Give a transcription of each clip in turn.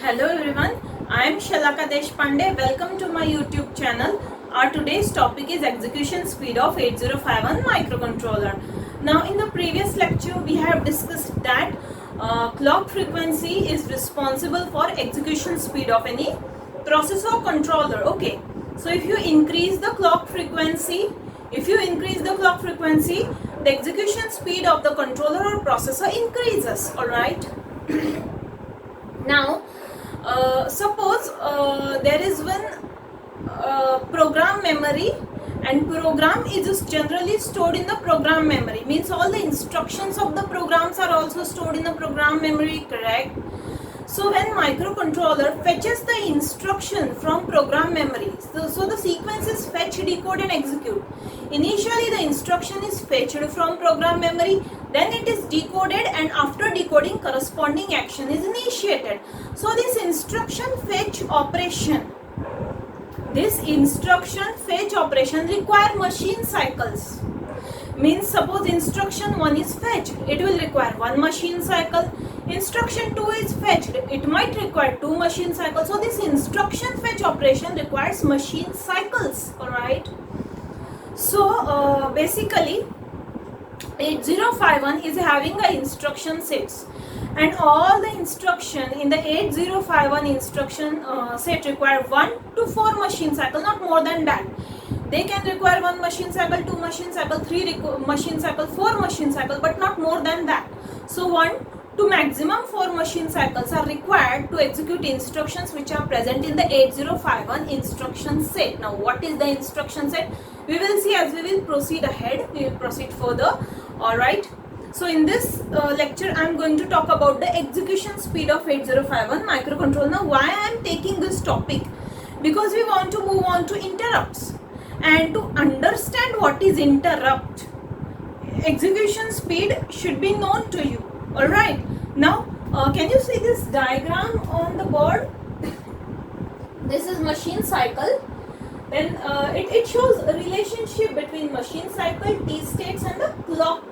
Hello everyone, I am Shalaka Deshpande. Welcome to my YouTube channel. Our today's topic is execution speed of 8051 microcontroller. Now in the previous lecture we have discussed that clock frequency is responsible for execution speed of any processor controller. Okay, so if you increase the clock frequency, the execution speed of the controller or processor increases. Alright. Now suppose there is one program memory, and program is generally stored in the program memory, means all the instructions of the programs are also stored in the program memory, correct? So when microcontroller fetches the instruction from program memory, so the sequence is fetch, decode and execute. Initially the instruction is fetched from program memory, then it is decoded, and after decoding corresponding action is initiated. So this instruction fetch operation require machine cycles. Means suppose instruction 1 is fetched, it will require 1 machine cycle. Instruction 2 is fetched, it might require 2 machine cycles. So this instruction fetch operation requires machine cycles. Alright. So basically 8051 is having a instruction sets, and all the instruction in the 8051 instruction set require 1 to 4 machine cycle, not more than that. They can require 1 machine cycle, 2 machine cycle, 3 machine cycle, 4 machine cycle, but not more than that. So 1 to maximum 4 machine cycles are required to execute instructions which are present in the 8051 instruction set. Now what is the instruction set? We will see as we will proceed ahead. We will proceed further. Alright. So in this lecture I am going to talk about the execution speed of 8051 microcontroller. Now why I am taking this topic? Because we want to move on to interrupts. And to understand what is interrupt, execution speed should be known to you. Alright. Now can you see this diagram on the board? This is machine cycle. Then it shows a relationship between machine cycle, T states and the clock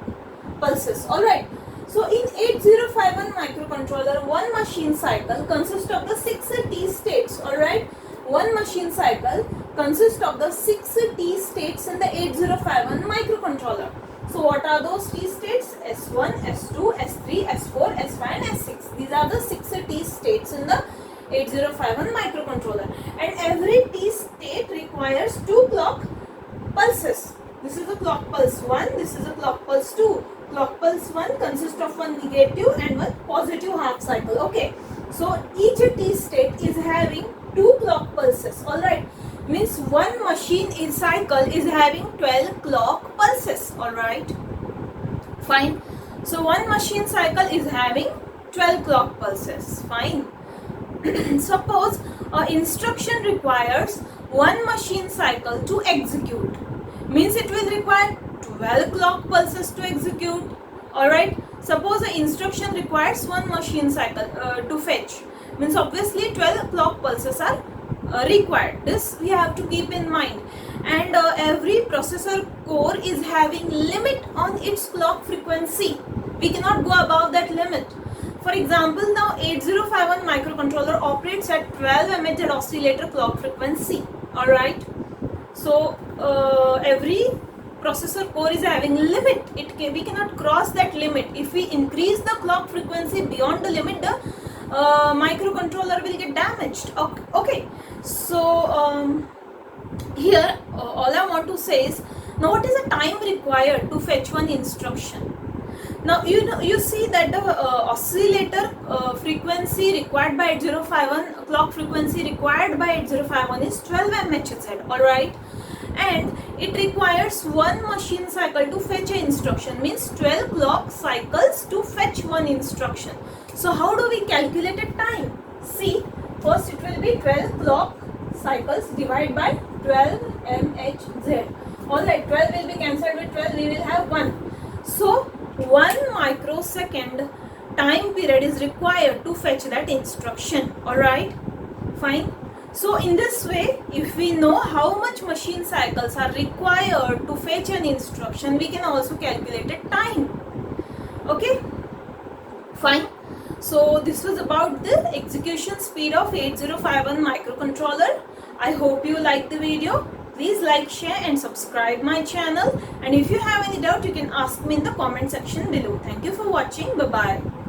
pulses. Alright. So in 8051 microcontroller, one machine cycle consists of the 6 T states. Alright. One machine cycle consists of the 6 T states in the 8051 microcontroller. So what are those T states? S1, S2, S3, S4, S5 and S6. These are the 6 T states in the 8051 microcontroller. And every T state requires 2 clock pulses. This is the clock pulse 1, this is the clock pulse 2. Clock pulse 1 consists of 1 negative and 1 positive half cycle. Okay. So each T state is having 2 clock pulses. Alright. Means one machine cycle is having 12 clock pulses. Alright. Fine. So one machine cycle is having 12 clock pulses. Fine. Suppose instruction requires one machine cycle to execute. Means it will require 12 clock pulses to execute. Alright. Suppose the instruction requires one machine cycle to fetch. Means obviously 12 clock pulses are required. This we have to keep in mind. And every processor core is having limit on its clock frequency. We cannot go above that limit. For example, now 8051 microcontroller operates at 12 MHz oscillator clock frequency. Alright. So every processor core is having limit. We cannot cross that limit. If we increase the clock frequency beyond the limit, the microcontroller will get damaged. Okay. So here all I want to say is, now what is the time required to fetch one instruction? Now you see that the oscillator frequency required by 8051, clock frequency required by 8051 is 12 MHz. Alright. And it requires one machine cycle to fetch an instruction, means 12 clock cycles to fetch one instruction. So how do we calculate a time? See, first it will be 12 clock cycles divided by 12 MHz. Alright, 12 will be cancelled with 12, we will have 1. So 1 microsecond time period is required to fetch that instruction. Alright, fine. So in this way, if we know how much machine cycles are required to fetch an instruction, we can also calculate a time. Okay, fine. So this was about the execution speed of 8051 microcontroller. I hope you liked the video. Please like, share and subscribe my channel. And if you have any doubt, you can ask me in the comment section below. Thank you for watching. Bye bye.